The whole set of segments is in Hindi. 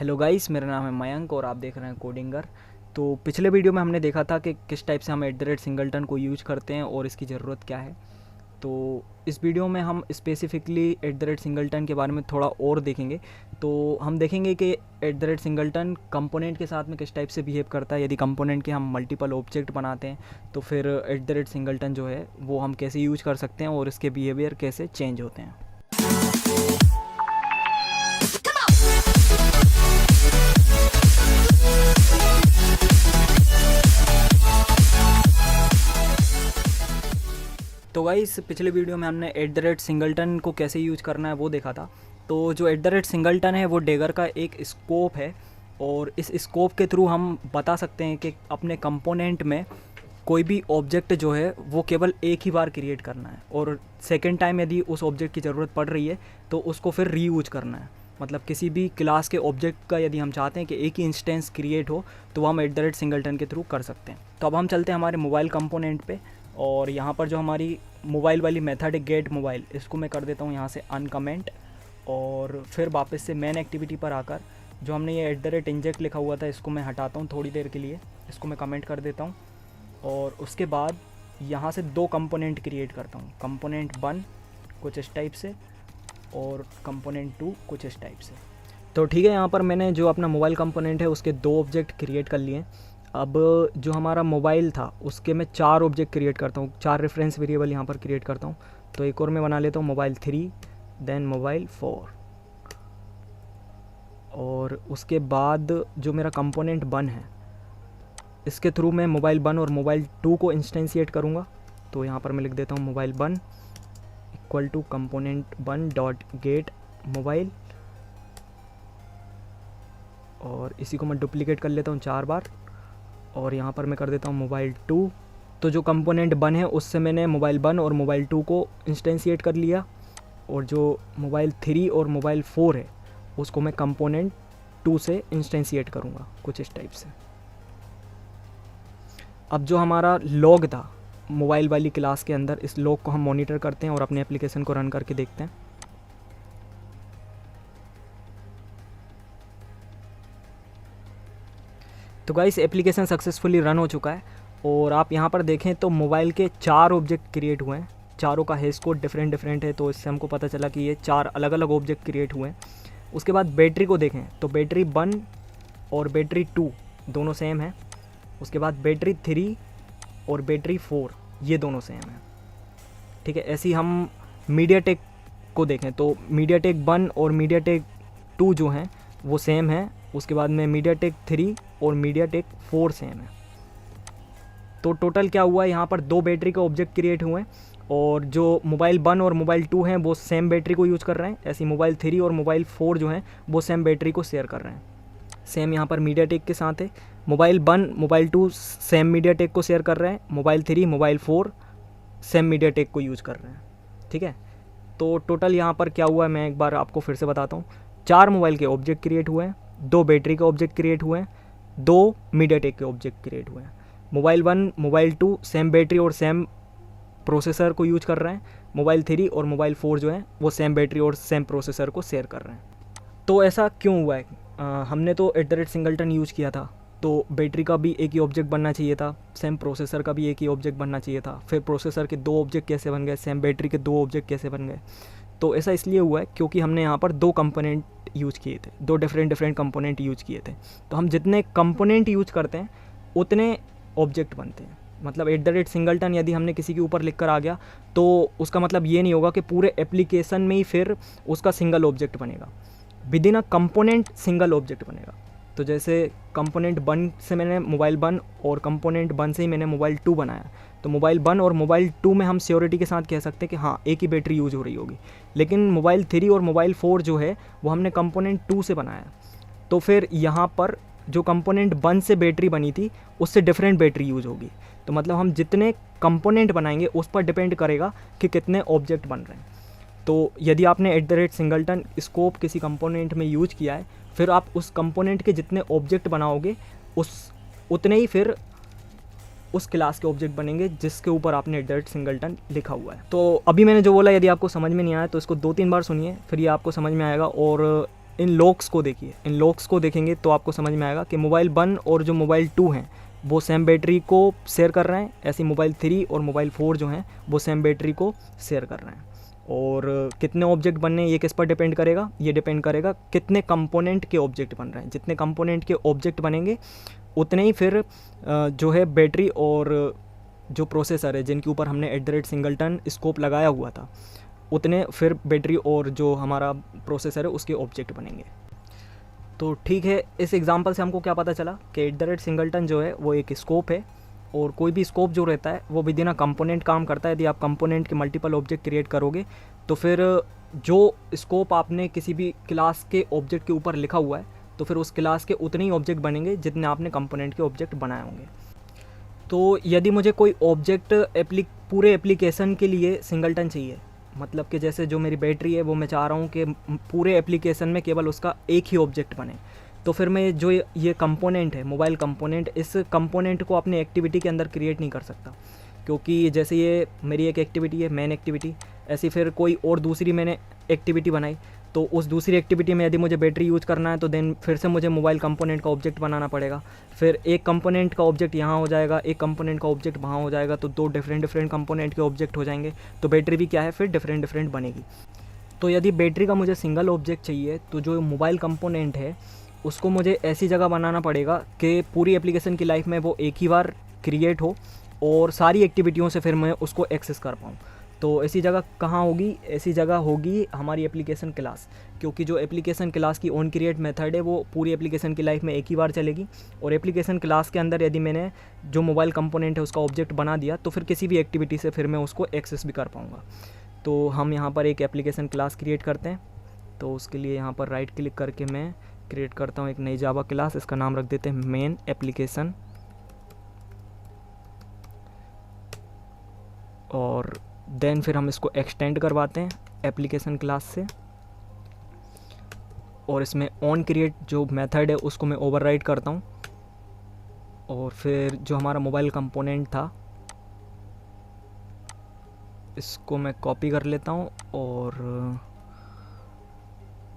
हेलो गाइस, मेरा नाम है मयंक और आप देख रहे हैं कोडिंगर। तो पिछले वीडियो में हमने देखा था कि किस टाइप से हम @सिंगलटन को यूज करते हैं और इसकी ज़रूरत क्या है। तो इस वीडियो में हम स्पेसिफिकली @सिंगलटन के बारे में थोड़ा और देखेंगे। तो हम देखेंगे कि @सिंगलटन कंपोनेंट के साथ में किस टाइप से बिहेव करता है। यदि कंपोनेंट के हम मल्टीपल ऑब्जेक्ट बनाते हैं तो फिर @सिंगलटन जो है वो हम कैसे यूज कर सकते हैं और इसके बिहेवियर कैसे चेंज होते हैं। तो गाइस, पिछले वीडियो में हमने @सिंगलटन को कैसे यूज करना है वो देखा था। तो जो @सिंगलटन है वो डेगर का एक स्कोप है और इस स्कोप के थ्रू हम बता सकते हैं कि अपने कंपोनेंट में कोई भी ऑब्जेक्ट जो है वो केवल एक ही बार क्रिएट करना है और सेकेंड टाइम यदि उस ऑब्जेक्ट की ज़रूरत पड़ रही है तो उसको फिर रीयूज करना है। मतलब किसी भी क्लास के ऑब्जेक्ट का यदि हम चाहते हैं कि एक ही इंस्टेंस क्रिएट हो तो वो हम @सिंगलटन के थ्रू कर सकते हैं। तो अब हम चलते हैं हमारे मोबाइल कंपोनेंट पे और यहाँ पर जो हमारी मोबाइल वाली मेथड है गेट मोबाइल, इसको मैं कर देता हूँ यहाँ से अनकमेंट और फिर वापस से मेन एक्टिविटी पर आकर जो हमने ये @इंजेक्ट लिखा हुआ था इसको मैं हटाता हूँ थोड़ी देर के लिए, इसको मैं कमेंट कर देता हूँ और उसके बाद यहाँ से दो कंपोनेंट क्रिएट करता हूँ। कंपोनेंट 1 कुछ इस टाइप से और कंपोनेंट 2 कुछ इस टाइप से। तो ठीक है, यहाँ पर मैंने जो अपना मोबाइल कंपोनेंट है उसके दो ऑब्जेक्ट क्रिएट कर लिए। अब जो हमारा मोबाइल था उसके मैं 4 ऑब्जेक्ट क्रिएट करता हूँ, 4 रेफरेंस वेरिएबल यहाँ पर क्रिएट करता हूँ। तो एक और मैं बना लेता हूँ मोबाइल 3, देन मोबाइल 4 और उसके बाद जो मेरा कंपोनेंट 1 है इसके थ्रू मैं मोबाइल 1 और मोबाइल 2 को इंस्टेंशिएट करूँगा। तो यहाँ पर मैं लिख देता हूँ mobile 1 equal to component 1 dot get mobile और इसी को मैं डुप्लीकेट कर लेता हूँ 4 बार और यहाँ पर मैं कर देता हूँ मोबाइल 2। तो जो कंपोनेंट 1 है उससे मैंने मोबाइल 1 और मोबाइल 2 को इंस्टेंशिएट कर लिया और जो मोबाइल 3 और मोबाइल 4 है उसको मैं कंपोनेंट 2 से इंस्टेंशिएट करूँगा कुछ इस टाइप से। अब जो हमारा लॉग था मोबाइल वाली क्लास के अंदर, इस लॉग को हम मॉनिटर करते हैं और अपने एप्लीकेशन को रन करके देखते हैं। तो गाइस, एप्लीकेशन सक्सेसफुली रन हो चुका है और आप यहाँ पर देखें तो मोबाइल के 4 ऑब्जेक्ट क्रिएट हुए हैं। चारों का हैश कोड डिफरेंट है, तो इससे हमको पता चला कि ये 4 अलग अलग ऑब्जेक्ट क्रिएट हुए हैं। उसके बाद बैटरी को देखें तो बैटरी 1 और बैटरी 2 दोनों सेम है। उसके बाद बैटरी 3 और बैटरी 4 ये दोनों सेम है। ठीक है, ऐसे ही हम मीडियाटेक को देखें तो मीडियाटेक 1 और मीडियाटेक 2 जो हैं वो सेम है। उसके बाद में मीडियाटेक 3 और मीडियाटेक 4 सेम है। तो टोटल क्या हुआ है, यहाँ पर 2 बैटरी के ऑब्जेक्ट क्रिएट हुए हैं और जो मोबाइल 1 और मोबाइल 2 हैं वो सेम बैटरी को यूज़ कर रहे हैं। ऐसे मोबाइल 3 और मोबाइल 4 जो हैं वो सेम बैटरी को शेयर कर रहे हैं। सेम यहाँ पर मीडियाटेक के साथ है। मोबाइल 1 मोबाइल 2 सेम मीडियाटेक को शेयर कर रहे हैं। मोबाइल 3 मोबाइल 4 सेम मीडियाटेक को यूज़ कर रहे हैं। ठीक है, तो टोटल यहाँ पर क्या हुआ है मैं एक बार आपको फिर से बताता हूँ। 4 मोबाइल के ऑब्जेक्ट क्रिएट हुए हैं, 2 बैटरी के ऑब्जेक्ट क्रिएट हुए हैं, 2 मीडियाटेक के ऑब्जेक्ट क्रिएट हुए हैं। मोबाइल 1 मोबाइल 2 सेम बैटरी और सेम प्रोसेसर को यूज कर रहे हैं। मोबाइल 3 और मोबाइल 4 जो है वो सेम बैटरी और सेम प्रोसेसर को शेयर कर रहे हैं। तो ऐसा क्यों हुआ है? हमने तो @सिंगलटन यूज़ किया था तो बैटरी का भी एक ही ऑब्जेक्ट बनना चाहिए था, सेम प्रोसेसर का भी एक ही ऑब्जेक्ट बनना चाहिए था। फिर प्रोसेसर के 2 ऑब्जेक्ट कैसे बन गए, सेम बैटरी के 2 ऑब्जेक्ट कैसे बन गए? तो ऐसा इसलिए हुआ है क्योंकि हमने यहाँ पर 2 कंपोनेंट यूज़ किए थे, 2 डिफरेंट कंपोनेंट यूज़ किए थे। तो हम जितने कंपोनेंट यूज़ करते हैं उतने ऑब्जेक्ट बनते हैं। मतलब @सिंगलटन यदि हमने किसी के ऊपर लिख कर आ गया तो उसका मतलब ये नहीं होगा कि पूरे एप्लीकेशन में ही फिर उसका सिंगल ऑब्जेक्ट बनेगा। Within a component single object बनेगा। तो जैसे कंपोनेंट 1 से मैंने मोबाइल 1 और कंपोनेंट 1 से ही मैंने मोबाइल 2 बनाया, तो मोबाइल 1 और मोबाइल 2 में हम श्योरिटी के साथ कह सकते हैं कि हाँ एक ही बैटरी यूज हो रही होगी। लेकिन मोबाइल 3 और मोबाइल 4 जो है वो हमने कंपोनेंट 2 से बनाया, तो फिर यहाँ पर जो कंपोनेंट 1 से बैटरी बनी थी उससे डिफरेंट बैटरी यूज होगी। तो मतलब हम जितने कंपोनेंट बनाएंगे उस पर डिपेंड करेगा कि कितने ऑब्जेक्ट बन रहे हैं। तो यदि आपने @सिंगलटन स्कोप किसी कंपोनेंट में यूज किया है, फिर आप उस कंपोनेंट के जितने ऑब्जेक्ट बनाओगे उतने ही फिर उस क्लास के ऑब्जेक्ट बनेंगे जिसके ऊपर आपने @सिंगलटन लिखा हुआ है। तो अभी मैंने जो बोला यदि आपको समझ में नहीं आया तो इसको 2-3 बार सुनिए, फिर ये आपको समझ में आएगा। और इन लॉक्स को देखिए, इन लॉक्स को देखेंगे तो आपको समझ में आएगा कि मोबाइल 1 और जो मोबाइल 2 हैं वो सेम बैटरी को शेयर कर रहे हैं, ऐसे मोबाइल 3 और मोबाइल 4 जो हैं वो सेम बैटरी को शेयर कर रहे हैं। और कितने ऑब्जेक्ट बनने ये किस पर डिपेंड करेगा, ये डिपेंड करेगा कितने कंपोनेंट के ऑब्जेक्ट बन रहे हैं। जितने कंपोनेंट के ऑब्जेक्ट बनेंगे उतने ही फिर जो है बैटरी और जो प्रोसेसर है जिनके ऊपर हमने @सिंगलटन स्कोप लगाया हुआ था, उतने फिर बैटरी और जो हमारा प्रोसेसर है उसके ऑब्जेक्ट बनेंगे। तो ठीक है, इस एग्जांपल से हमको क्या पता चला कि @सिंगलटन जो है वो एक स्कोप है, और कोई भी स्कोप जो रहता है वो विदिन अ कंपोनेंट काम करता है। यदि आप कंपोनेंट के मल्टीपल ऑब्जेक्ट क्रिएट करोगे तो फिर जो स्कोप आपने किसी भी क्लास के ऑब्जेक्ट के ऊपर लिखा हुआ है तो फिर उस क्लास के उतने ही ऑब्जेक्ट बनेंगे जितने आपने कंपोनेंट के ऑब्जेक्ट बनाए होंगे। तो यदि मुझे कोई ऑब्जेक्ट पूरे एप्लीकेशन के लिए सिंगलटन चाहिए, मतलब कि जैसे जो मेरी बैटरी है वो मैं चाह रहा हूँ कि पूरे एप्लीकेशन में केवल उसका एक ही ऑब्जेक्ट बने, तो फिर मैं जो ये कंपोनेंट है, मोबाइल कंपोनेंट, इस कंपोनेंट को अपने एक्टिविटी के अंदर क्रिएट नहीं कर सकता, क्योंकि जैसे ये मेरी एक एक्टिविटी है, मेन एक्टिविटी, ऐसी फिर कोई और दूसरी मैंने एक्टिविटी बनाई, तो उस दूसरी एक्टिविटी में यदि मुझे बैटरी यूज़ करना है तो देन फिर से मुझे मोबाइल कंपोनेंट का ऑब्जेक्ट बनाना पड़ेगा। फिर एक कंपोनेंट का ऑब्जेक्ट यहाँ हो जाएगा, एक कंपोनेंट का ऑब्जेक्ट वहाँ हो जाएगा, तो दो डिफरेंट कंपोनेंट के ऑब्जेक्ट हो जाएंगे, तो बैटरी भी क्या है फिर डिफरेंट बनेगी। तो यदि बैटरी का मुझे सिंगल ऑब्जेक्ट चाहिए तो जो मोबाइल कंपोनेंट है उसको मुझे ऐसी जगह बनाना पड़ेगा कि पूरी एप्लीकेशन की लाइफ में वो एक ही बार क्रिएट हो और सारी एक्टिविटियों से फिर मैं उसको एक्सेस कर पाऊँ। तो ऐसी जगह कहाँ होगी, ऐसी जगह होगी हमारी एप्लीकेशन क्लास, क्योंकि जो एप्लीकेशन क्लास की ऑन क्रिएट मेथड है वो पूरी एप्लीकेशन की लाइफ में एक ही बार चलेगी, और एप्लीकेशन क्लास के अंदर यदि मैंने जो मोबाइल कंपोनेंट है उसका ऑब्जेक्ट बना दिया तो फिर किसी भी एक्टिविटी से फिर मैं उसको एक्सेस भी कर पाऊँगा। तो हम यहाँ पर एक एप्लीकेशन क्लास क्रिएट करते हैं। तो उसके लिए यहाँ पर राइट क्लिक करके मैं क्रिएट करता हूँ एक नई जावा क्लास, इसका नाम रख देते हैं मेन एप्लीकेशन, और देन फिर हम इसको एक्सटेंड करवाते हैं एप्लीकेशन क्लास से, और इसमें ऑन क्रिएट जो मेथड है उसको मैं ओवरराइड करता हूँ, और फिर जो हमारा मोबाइल कंपोनेंट था इसको मैं कॉपी कर लेता हूँ, और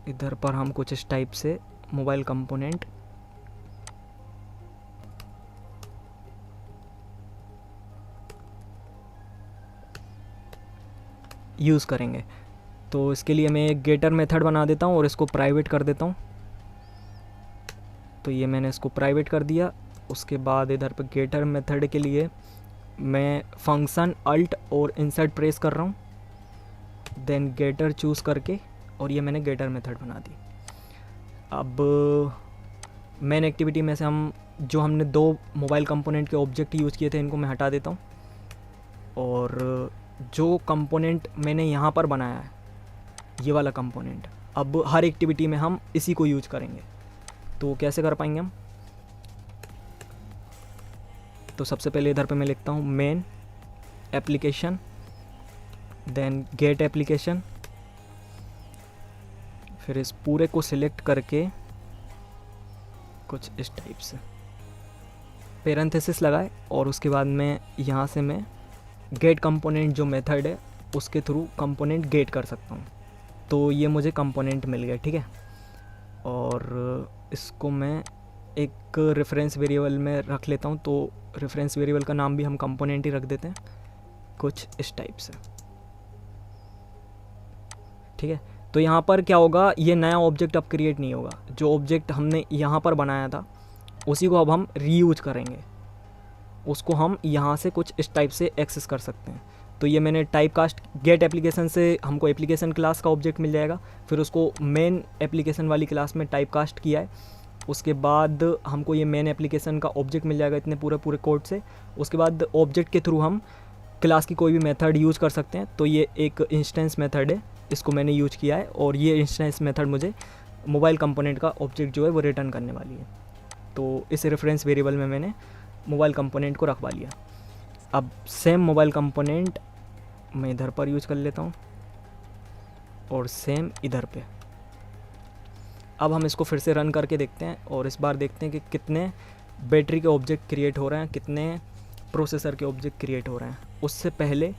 इधर पर हम कुछ इस टाइप से मोबाइल कंपोनेंट यूज़ करेंगे। तो इसके लिए मैं एक गेटर मेथड बना देता हूँ और इसको प्राइवेट कर देता हूँ। तो ये मैंने इसको प्राइवेट कर दिया। उसके बाद इधर पर गेटर मेथड के लिए मैं फंक्शन अल्ट और इंसर्ट प्रेस कर रहा हूँ, देन गेटर चूज़ करके, और ये मैंने गेटर मेथड बना दी। अब मेन एक्टिविटी में से हम जो हमने दो मोबाइल कंपोनेंट के ऑब्जेक्ट यूज़ किए थे इनको मैं हटा देता हूँ, और जो कंपोनेंट मैंने यहाँ पर बनाया है ये वाला कंपोनेंट, अब हर एक्टिविटी में हम इसी को यूज करेंगे। तो कैसे कर पाएंगे हम? तो सबसे पहले इधर पे मैं लिखता हूँ main application, then get application, फिर इस पूरे को सिलेक्ट करके कुछ इस टाइप से पैरेंथेसिस लगाए, और उसके बाद में यहाँ से मैं गेट कंपोनेंट जो मेथड है उसके थ्रू कंपोनेंट गेट कर सकता हूँ। तो ये मुझे कंपोनेंट मिल गया, ठीक है। और इसको मैं एक रेफरेंस वेरिएबल में रख लेता हूँ, तो रेफरेंस वेरिएबल का नाम भी हम कंपोनेंट ही रख देते हैं कुछ इस टाइप से, ठीक है। तो यहाँ पर क्या होगा, ये नया ऑब्जेक्ट अब क्रिएट नहीं होगा, जो ऑब्जेक्ट हमने यहाँ पर बनाया था उसी को अब हम रीयूज करेंगे, उसको हम यहाँ से कुछ इस टाइप से एक्सेस कर सकते हैं। तो ये मैंने टाइप कास्ट गेट एप्लीकेशन से हमको एप्लीकेशन क्लास का ऑब्जेक्ट मिल जाएगा, फिर उसको मेन एप्लीकेशन वाली क्लास में टाइप कास्ट किया है, उसके बाद हमको ये मेन एप्लीकेशन का ऑब्जेक्ट मिल जाएगा इतने पूरे कोड से। उसके बाद ऑब्जेक्ट के थ्रू हम क्लास की कोई भी मेथड यूज़ कर सकते हैं। तो ये एक इंस्टेंस मेथड है, इसको मैंने यूज किया है, और ये इंस्टेंस मेथड मुझे मोबाइल कंपोनेंट का ऑब्जेक्ट जो है वो रिटर्न करने वाली है। तो इस रेफरेंस वेरिएबल में मैंने मोबाइल कंपोनेंट को रखवा लिया। अब सेम मोबाइल कंपोनेंट मैं इधर पर यूज़ कर लेता हूँ और सेम इधर पे। अब हम इसको फिर से रन करके देखते हैं और इस बार देखते हैं कि कितने बैटरी के ऑब्जेक्ट क्रिएट हो रहे हैं, कितने प्रोसेसर के ऑब्जेक्ट क्रिएट हो रहे हैं। उससे पहले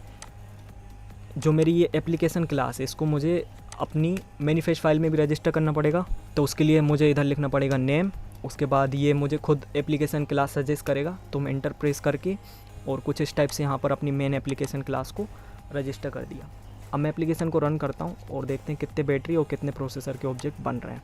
जो मेरी ये एप्लीकेशन क्लास है इसको मुझे अपनी मैनिफेस्ट फाइल में भी रजिस्टर करना पड़ेगा। तो उसके लिए मुझे इधर लिखना पड़ेगा नेम, उसके बाद ये मुझे खुद एप्लीकेशन क्लास सजेस्ट करेगा, तो मैं एंटर प्रेस करके और कुछ इस टाइप से यहाँ पर अपनी मेन एप्लीकेशन क्लास को रजिस्टर कर दिया। अब मैं एप्लीकेशन को रन करता हूँ और देखते हैं कितने बैटरी और कितने प्रोसेसर के ऑब्जेक्ट बन रहे हैं।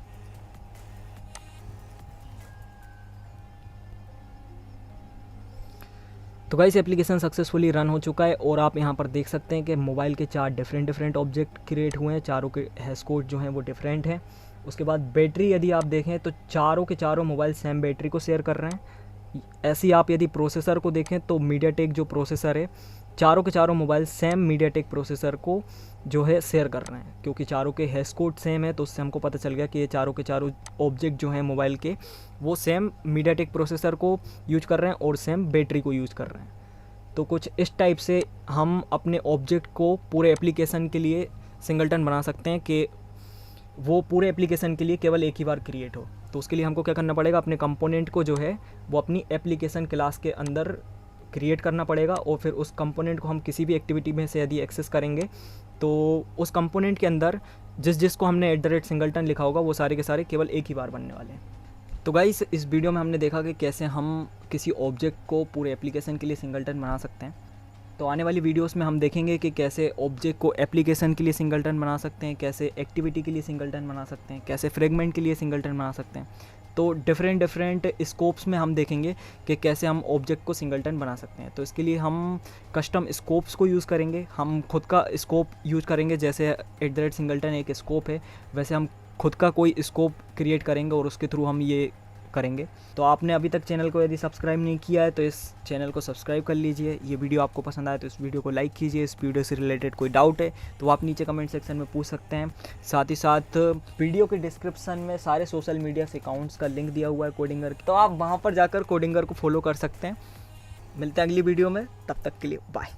तो गाइस एप्लीकेशन सक्सेसफुली रन हो चुका है और आप यहाँ पर देख सकते हैं कि मोबाइल के 4 डिफरेंट ऑब्जेक्ट क्रिएट हुए हैं, चारों के हैश कोड जो हैं वो डिफरेंट हैं। उसके बाद बैटरी यदि आप देखें तो चारों के चारों मोबाइल सेम बैटरी को शेयर कर रहे हैं। ऐसे ही आप यदि प्रोसेसर को देखें तो मीडियाटेक जो प्रोसेसर है, चारों के चारों मोबाइल सेम मीडियाटेक प्रोसेसर को जो है शेयर कर रहे हैं, क्योंकि चारों के हैश कोड सेम है। तो उससे हमको पता चल गया कि ये चारों के चारों ऑब्जेक्ट जो हैं मोबाइल के वो सेम मीडियाटेक प्रोसेसर को यूज कर रहे हैं और सेम बैटरी को यूज कर रहे हैं। तो कुछ इस टाइप से हम अपने ऑब्जेक्ट को पूरे एप्लीकेशन के लिए सिंगलटन बना सकते हैं कि वो पूरे एप्लीकेशन के लिए केवल एक ही बार क्रिएट हो। तो उसके लिए हमको क्या करना पड़ेगा, अपने कंपोनेंट को जो है वो अपनी एप्लीकेशन क्लास के अंदर क्रिएट करना पड़ेगा और फिर उस कंपोनेंट को हम किसी भी एक्टिविटी में से यदि एक्सेस करेंगे तो उस कंपोनेंट के अंदर जिसको हमने @सिंगलटन लिखा होगा वो सारे के सारे केवल एक ही बार बनने वाले हैं। तो गाइस इस वीडियो में हमने देखा कि कैसे हम किसी ऑब्जेक्ट को पूरे एप्लीकेशन के लिए सिंगलटन बना सकते हैं। तो आने वाली वीडियोस में हम देखेंगे कि कैसे ऑब्जेक्ट को एप्लीकेशन के लिए सिंगलटन बना सकते हैं, कैसे एक्टिविटी के लिए सिंगलटन बना सकते हैं, कैसे फ्रेगमेंट के लिए सिंगलटन बना सकते हैं। तो डिफरेंट स्कोप्स में हम देखेंगे कि कैसे हम ऑब्जेक्ट को सिंगलटन बना सकते हैं। तो इसके लिए हम कस्टम स्कोप्स को यूज़ करेंगे, हम खुद का स्कोप यूज़ करेंगे। जैसे @सिंगलटन एक स्कोप है, वैसे हम खुद का कोई स्कोप क्रिएट करेंगे और उसके थ्रू हम ये करेंगे। तो आपने अभी तक चैनल को यदि सब्सक्राइब नहीं किया है तो इस चैनल को सब्सक्राइब कर लीजिए। ये वीडियो आपको पसंद आए तो इस वीडियो को लाइक कीजिए। इस वीडियो से रिलेटेड कोई डाउट है तो आप नीचे कमेंट सेक्शन में पूछ सकते हैं। साथ ही साथ वीडियो के डिस्क्रिप्शन में सारे सोशल मीडिया अकाउंट्स का लिंक दिया हुआ है कोडिंगर, तो आप वहाँ पर जाकर कोडिंगर को फॉलो कर सकते हैं। मिलते हैं अगली वीडियो में, तब तक के लिए बाय।